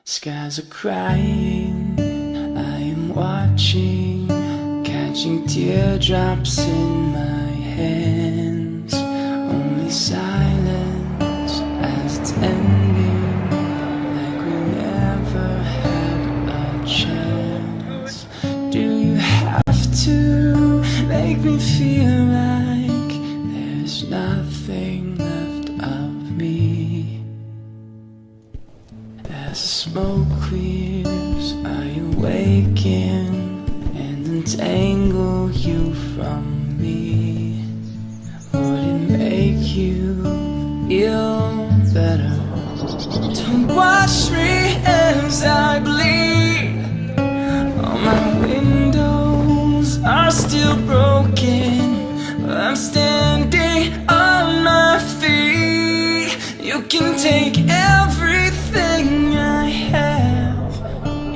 Skies are crying, I am watching, catching teardrops in my hands. Only silence as it's ending, like we never had a chance. Do you have to make me feel like there's nothing left of me? As the smoke clears, I awaken and untangle you from me. Would it make you feel better to watch me as I bleed? All my windows are still broken, but I'm standing on my feet. You can take everything I have,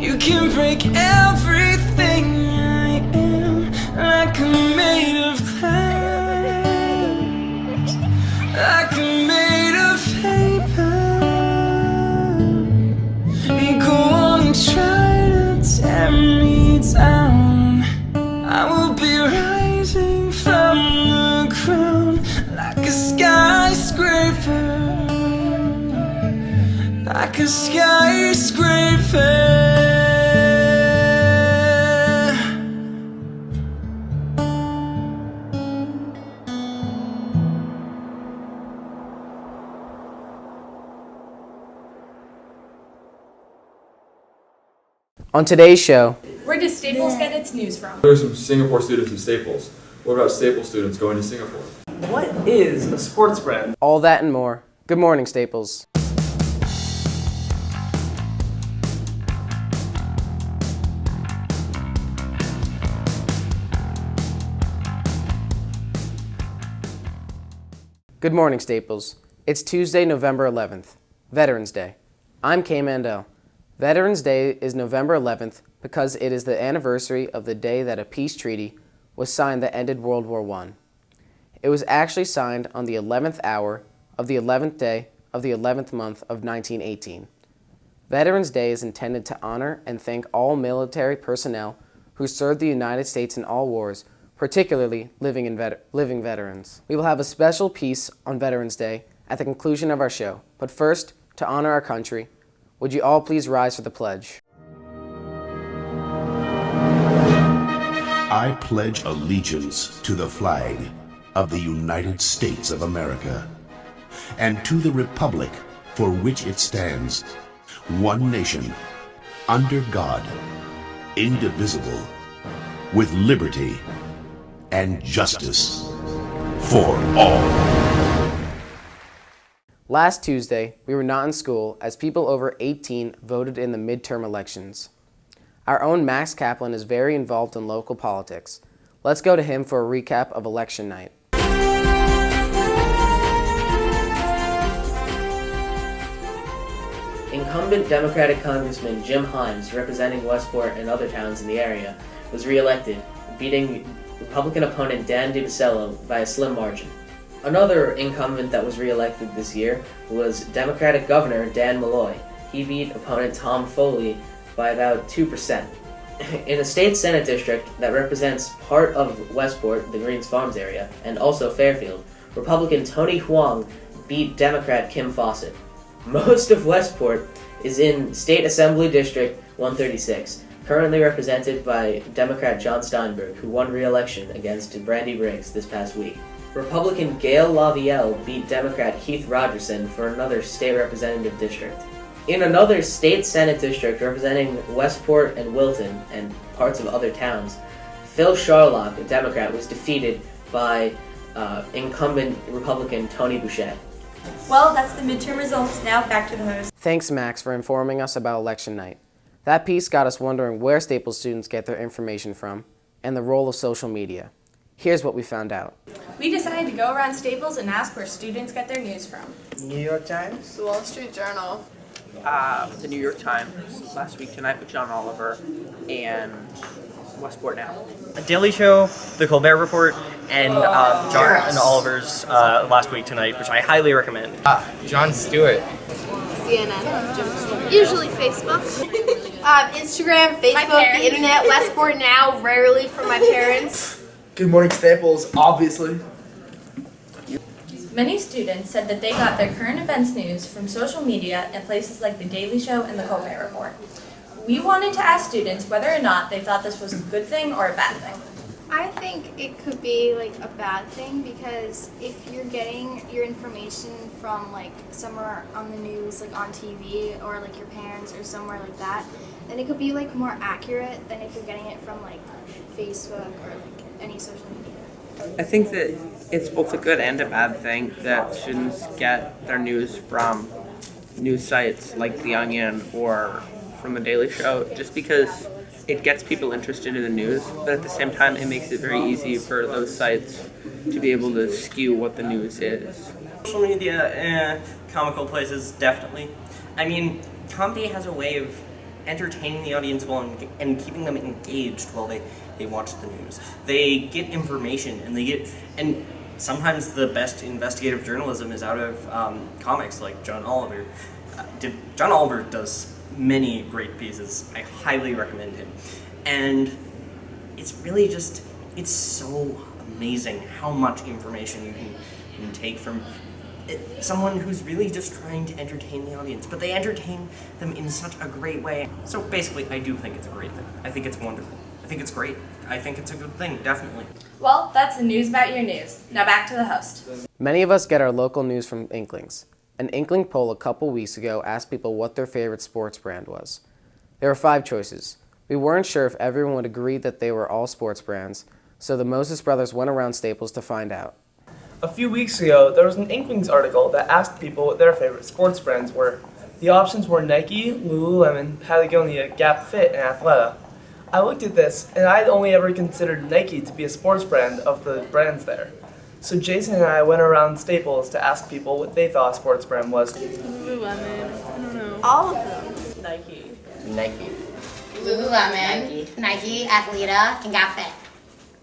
you can break everything I am, like I'm made of glass, like I'm made of paper. Go on and try to tear me down, I will be rising from the ground like a skyscraper, like a skyscraper. On today's show, where does Staples get its news from? There's some Singapore students in Staples. What about Staples students going to Singapore? What is a sports brand? all that and more. Good morning, Staples. Good morning, Staples. It's Tuesday, November 11th, Veterans Day. I'm Kay Mandel. Veterans Day is November 11th because it is the anniversary of the day that a peace treaty was signed that ended World War I. It was actually signed on the 11th hour of the 11th day of the 11th month of 1918. Veterans Day is intended to honor and thank all military personnel who served the United States in all wars, particularly living veterans. We will have a special piece on Veterans Day at the conclusion of our show, but first, to honor our country, would you all please rise for the pledge? I pledge allegiance to the flag of the United States of America and to the republic for which it stands, one nation, under God, indivisible, with liberty and justice for all. Last Tuesday, we were not in school as people over 18 voted in the midterm elections. Our own Max Kaplan is very involved in local politics. Let's go to him for a recap of election night. Incumbent Democratic Congressman Jim Himes, representing Westport and other towns in the area, was re-elected, beating Republican opponent Dan DiBasello by a slim margin. Another incumbent that was re-elected this year was Democratic Governor Dan Malloy. He beat opponent Tom Foley by about 2%. In a state Senate district that represents part of Westport, the Greens Farms area, and also Fairfield, Republican Tony Huang beat Democrat Kim Fawcett. Most of Westport is in State Assembly District 136, currently represented by Democrat John Steinberg, who won re-election against Brandy Briggs this past week. Republican Gail LaVielle beat Democrat Keith Rogerson for another state representative district. In another state Senate district representing Westport and Wilton and parts of other towns, Phil Sharlock, a Democrat, was defeated by incumbent Republican Tony Boucher. Well, that's the midterm results. Now back to the host. Thanks, Max, for informing us about election night. That piece got us wondering where Staples students get their information from and the role of social media. Here's what we found out. We decided to go around Staples and ask where students get their news from. New York Times? The Wall Street Journal. The New York Times, Last Week Tonight with John Oliver, and Westport Now. A Daily Show, The Colbert Report, and John and Oliver's Last Week Tonight, which I highly recommend. Jon Stewart. CNN. Usually Facebook. Instagram, Facebook, the internet, Westport Now, rarely from my parents. Good morning, Staples, obviously. Many students said that they got their current events news from social media and places like The Daily Show and The Colbert Report. We wanted to ask students whether or not they thought this was a good thing or a bad thing. I think it could be like a bad thing because if you're getting your information from like somewhere on the news, like on TV or like your parents or somewhere like that, then it could be like more accurate than if you're getting it from like Facebook or like any social media. I think that it's both a good and a bad thing that students get their news from news sites like The Onion or from The Daily Show, just because it gets people interested in the news, but at the same time it makes it very easy for those sites to be able to skew what the news is. Social media, comical places, definitely. I mean, comedy has a way of entertaining the audience and keeping them engaged while they watch the news. They get information and sometimes the best investigative journalism is out of comics like John Oliver. John Oliver does many great pieces. I highly recommend him. And it's really just, it's so amazing how much information you can take from someone who's really just trying to entertain the audience, but they entertain them in such a great way. So basically, I do think it's a great thing. I think it's wonderful. I think it's great. I think it's a good thing, definitely. Well, that's the news about your news. Now back to the host. Many of us get our local news from Inklings. An Inkling poll a couple weeks ago asked people what their favorite sports brand was. There were 5 choices. We weren't sure if everyone would agree that they were all sports brands, so the Moses brothers went around Staples to find out. A few weeks ago, there was an Inklings article that asked people what their favorite sports brands were. The options were Nike, Lululemon, Patagonia, Gap Fit, and Athleta. I looked at this, and I'd only ever considered Nike to be a sports brand of the brands there. So Jason and I went around Staples to ask people what they thought a sports brand was. Lululemon, I don't know. All of them. Nike. Lululemon, Nike, Athleta, and Gap Fit.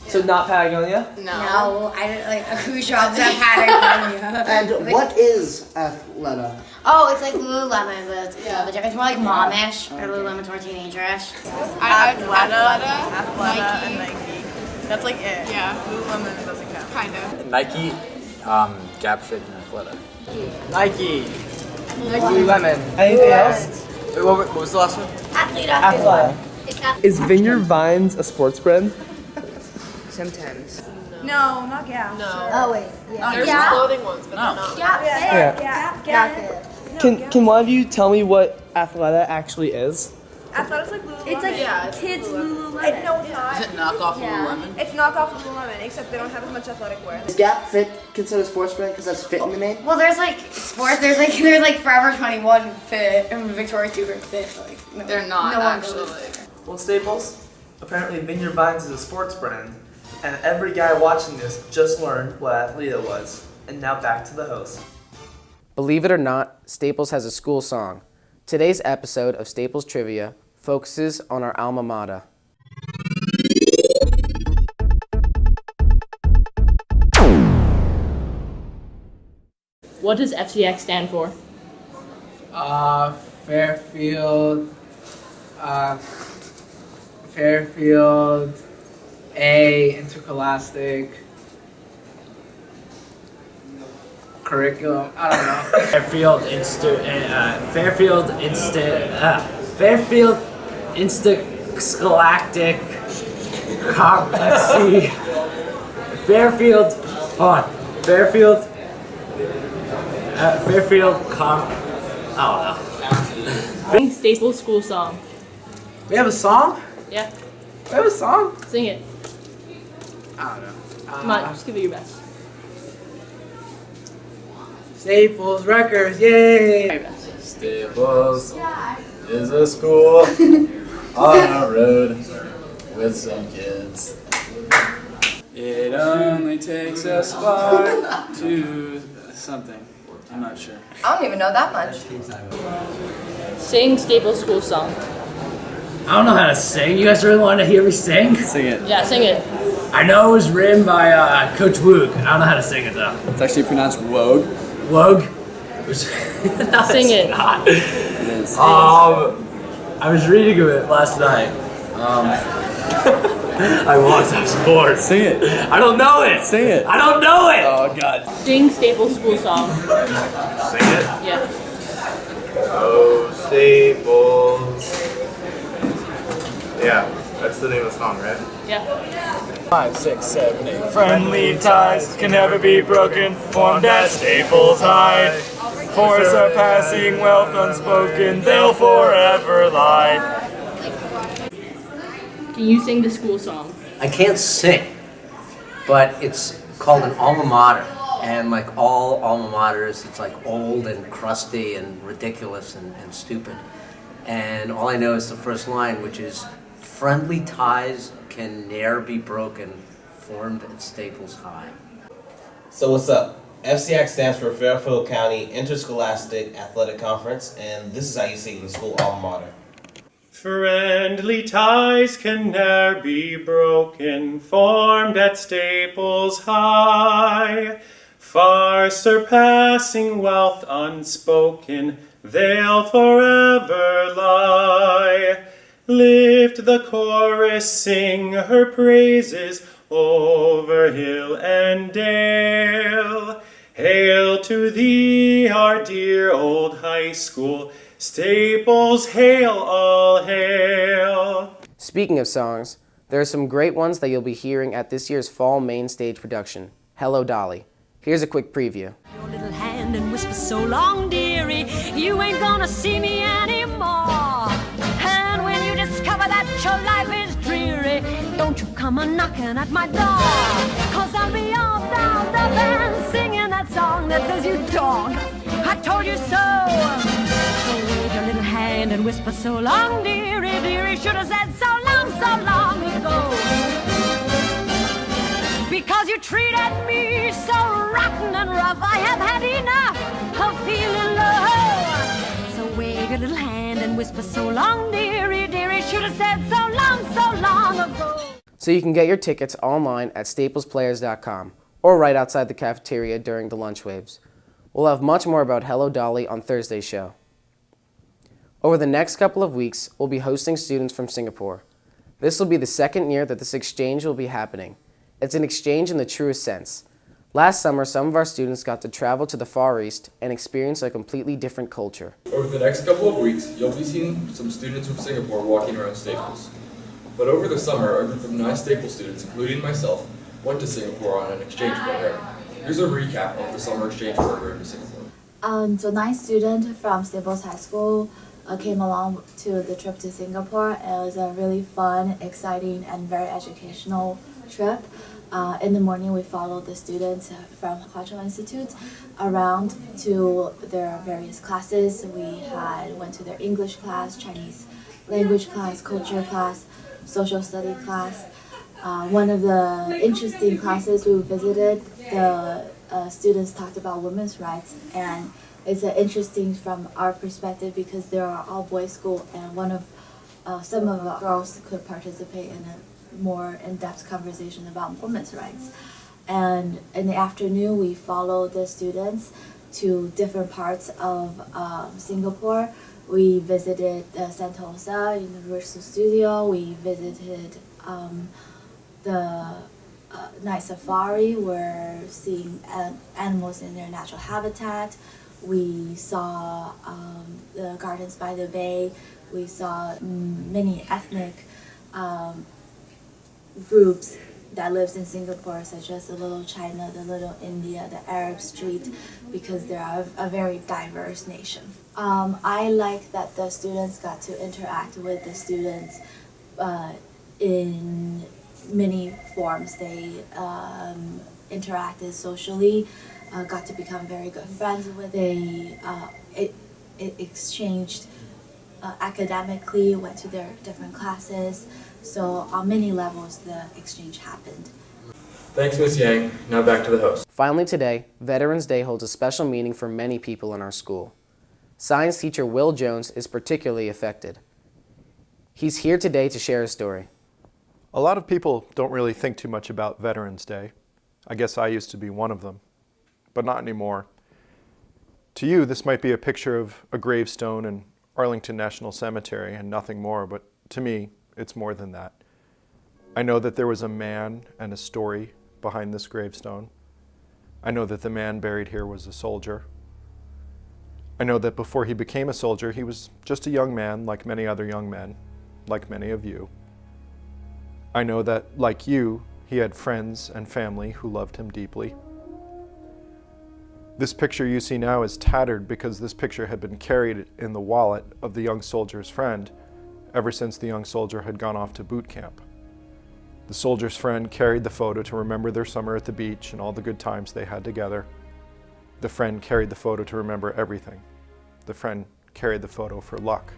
So not Patagonia? No, I don't like who shops at Patagonia. And what is Athleta? Oh, it's like Lululemon, but it's the difference more like momish, or Lululemon's more teenagerish. Athleta, Nike. and Nike. That's like it. Yeah, Lululemon doesn't count. Kind of. Nike, Gap Fit, and Athleta. Nike. Lululemon. Anything else? Wait, what was the last one? Athleta. Is Vineyard Vines a sports brand? Sometimes. No, not Gap. No. Oh wait. Yeah. There's clothing ones, but they're not. Yeah. Can one of you tell me what Athleta actually is? Athleta's like Lululemon. It's like kids Lululemon. No, it's not. Is it knockoff Lululemon? It's knockoff Lululemon, except they don't have as much athletic wear. Is Gap Fit considered a sports brand because that's fit in the name? Well, there's like sports. There's like Forever 21 Fit and Victoria's Secret Fit. Like no, They're not no one actually. goes. Well, Staples, apparently Vineyard Vines is a sports brand, and every guy watching this just learned what Athleta was. And now back to the host. Believe it or not, Staples has a school song. Today's episode of Staples Trivia focuses on our alma mater. What does FCX stand for? Fairfield A Intercholastic Curriculum. I don't know. Fairfield Interscholastic Complex. Fairfield. Hold on. Fairfield. I don't know. Staples school song. We have a song? Yeah. We have a song? Sing it. I don't know. Come on, just give it your best. Staples Records, yay! Staples is a school on a road with some kids. It only takes a spark to something. I'm not sure. I don't even know that much. Sing Staples school song. I don't know how to sing. You guys really want to hear me sing? Sing it. Yeah, sing it. I know it was written by Coach Woog. I don't know how to sing it though. It's actually pronounced Wogue. Wogue? Sing it. I was reading it last night. I want some sports. Sing it. I don't know it. Sing it. I don't know it. Oh God. Sing Staples school song. Sing it. Yeah. Oh, Staples. Yeah, that's the name of the song, right? Yeah. 5, 6, 7, 8. Friendly ties can never be broken, formed at Staples High. For surpassing wealth unspoken, they'll forever lie. Can you sing the school song? I can't sing, but it's called an alma mater. And like all alma maters, it's like old and crusty and ridiculous and stupid. And all I know is the first line, which is, friendly ties can ne'er be broken, formed at Staples High. So what's up? FCX stands for Fairfield County Interscholastic Athletic Conference, and this is how you sing the school alma mater. Friendly ties can ne'er be broken, formed at Staples High. Far surpassing wealth unspoken, they'll forever lie. Lift the chorus, sing her praises over hill and dale. Hail to thee, our dear old high school, Staples, hail, all hail. Speaking of songs, there are some great ones that you'll be hearing at this year's fall main stage production, Hello Dolly. Here's a quick preview. Your little hand and whisper so long, dearie, you ain't gonna see me anymore. And when you discover that your life is dreary, don't you come a-knocking at my door. Cause I'll be all down the band singing that song that says you dog, I told you so. So wave your little hand and whisper so long, dearie, dearie, should have said so long ago. Because you treated me so rotten and rough, I have had enough of feeling low. So wave your little hand and whisper so long, dearie, dearie, should have said so long ago. So you can get your tickets online at staples.players.com or right outside the cafeteria during the lunch waves. We'll have much more about Hello Dolly on Thursday's show. Over the next couple of weeks, we'll be hosting students from Singapore. This will be the second year that this exchange will be happening. It's an exchange in the truest sense. Last summer, some of our students got to travel to the Far East and experience a completely different culture. Over the next couple of weeks, you'll be seeing some students from Singapore walking around Staples. But over the summer, a group of 9 Staples students, including myself, went to Singapore on an exchange program. Here's a recap of the summer exchange program in Singapore. So 9 students from Staples High School came along to the trip to Singapore. It was a really fun, exciting, and very educational trip. In the morning, we followed the students from Wha Chong Institution around to their various classes. We went to their English class, Chinese language class, culture class, social study class. One of the interesting classes we visited, the students talked about women's rights, and it's interesting from our perspective because they are all boys' school, and some of the girls could participate in a more in-depth conversation about women's rights. And in the afternoon, we followed the students to different parts of Singapore. We visited Sentosa Universal Studio. We visited the night safari. We're seeing animals in their natural habitat. We saw the gardens by the bay. We saw many ethnic groups that lives in Singapore, such as the Little China, the Little India, the Arab Street, because they are a very diverse nation. I like that the students got to interact with the students in many forms. They interacted socially, got to become very good friends with. It exchanged academically, went to their different classes. So on many levels, the exchange happened. Thanks, Ms. Yang. Now back to the host. Finally today, Veterans Day holds a special meaning for many people in our school. Science teacher Will Jones is particularly affected. He's here today to share his story. A lot of people don't really think too much about Veterans Day. I guess I used to be one of them, but not anymore. To you, this might be a picture of a gravestone in Arlington National Cemetery and nothing more, but to me, it's more than that. I know that there was a man and a story behind this gravestone. I know that the man buried here was a soldier. I know that before he became a soldier, he was just a young man like many other young men, like many of you. I know that, like you, he had friends and family who loved him deeply. This picture you see now is tattered because this picture had been carried in the wallet of the young soldier's friend ever since the young soldier had gone off to boot camp. The soldier's friend carried the photo to remember their summer at the beach and all the good times they had together. The friend carried the photo to remember everything. The friend carried the photo for luck.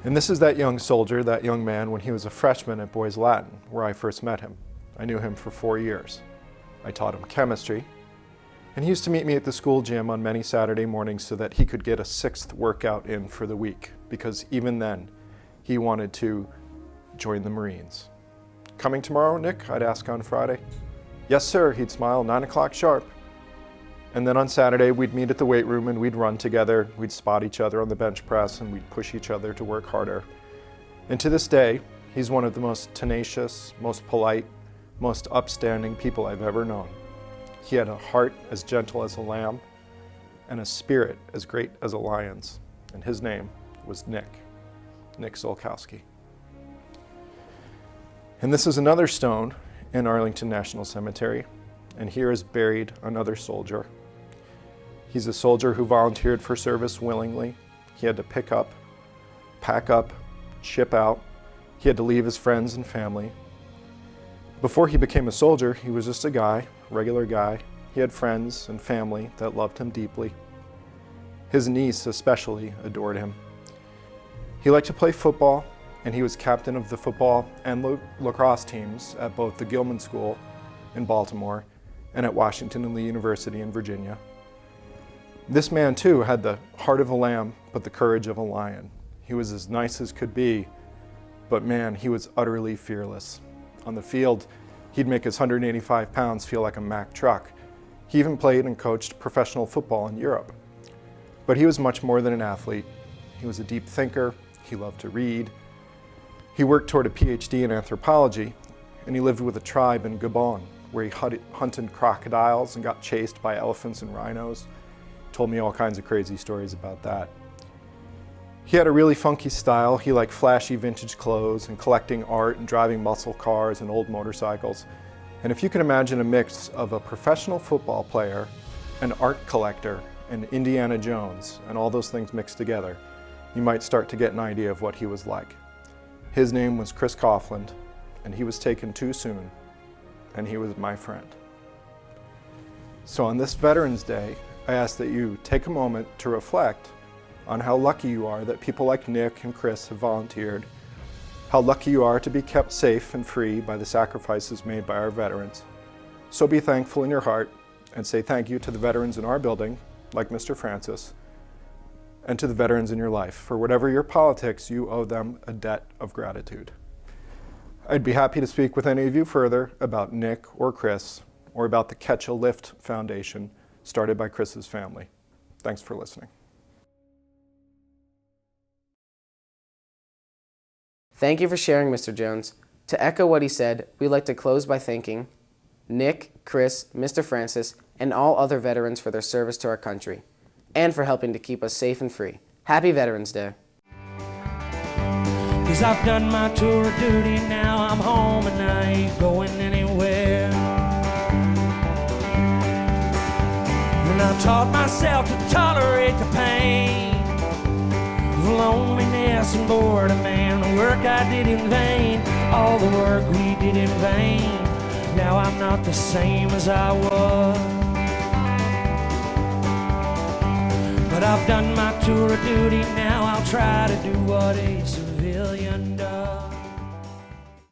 And this is that young soldier, that young man, when he was a freshman at Boys Latin, where I first met him. I knew him for 4 years. I taught him chemistry, and he used to meet me at the school gym on many Saturday mornings so that he could get a 6th workout in for the week, because even then, he wanted to join the Marines. Coming tomorrow, Nick? I'd ask on Friday. Yes, sir, he'd smile, 9 o'clock sharp. And then on Saturday, we'd meet at the weight room and we'd run together. We'd spot each other on the bench press and we'd push each other to work harder. And to this day, he's one of the most tenacious, most polite, most upstanding people I've ever known. He had a heart as gentle as a lamb and a spirit as great as a lion's. And his name was Nick Zolkowski. And this is another stone in Arlington National Cemetery. And here is buried another soldier. He's a soldier who volunteered for service willingly. He had to pick up, pack up, ship out. He had to leave his friends and family. Before he became a soldier, he was just a guy, regular guy. He had friends and family that loved him deeply. His niece especially adored him. He liked to play football, and he was captain of the football and lacrosse teams at both the Gilman School in Baltimore and at Washington and Lee University in Virginia. This man too had the heart of a lamb, but the courage of a lion. He was as nice as could be, but man, he was utterly fearless. On the field, he'd make his 185 pounds feel like a Mack truck. He even played and coached professional football in Europe. But he was much more than an athlete. He was a deep thinker. He loved to read. He worked toward a PhD in anthropology, and he lived with a tribe in Gabon, where he hunted crocodiles and got chased by elephants and rhinos. Told me all kinds of crazy stories about that. He had a really funky style. He liked flashy vintage clothes and collecting art and driving muscle cars and old motorcycles. And if you can imagine a mix of a professional football player, an art collector, and Indiana Jones, and all those things mixed together, you might start to get an idea of what he was like. His name was Chris Coughlin, and he was taken too soon, and he was my friend. So on this Veterans Day, I ask that you take a moment to reflect on how lucky you are that people like Nick and Chris have volunteered, how lucky you are to be kept safe and free by the sacrifices made by our veterans. So be thankful in your heart and say thank you to the veterans in our building, like Mr. Francis, and to the veterans in your life. For whatever your politics, you owe them a debt of gratitude. I'd be happy to speak with any of you further about Nick or Chris, or about the Catch a Lift Foundation started by Chris's family. Thanks for listening. Thank you for sharing, Mr. Jones. To echo what he said, we'd like to close by thanking Nick, Chris, Mr. Francis, and all other veterans for their service to our country, and for helping to keep us safe and free. Happy Veterans Day. 'Cause I've done my tour of duty, now I'm home and I ain't going anywhere. And I taught myself to tolerate the pain of loneliness and boredom, and the work I did in vain, all the work we did in vain. Now I'm not the same as I was. But I've done my tour of duty, now I'll try to do what a civilian does.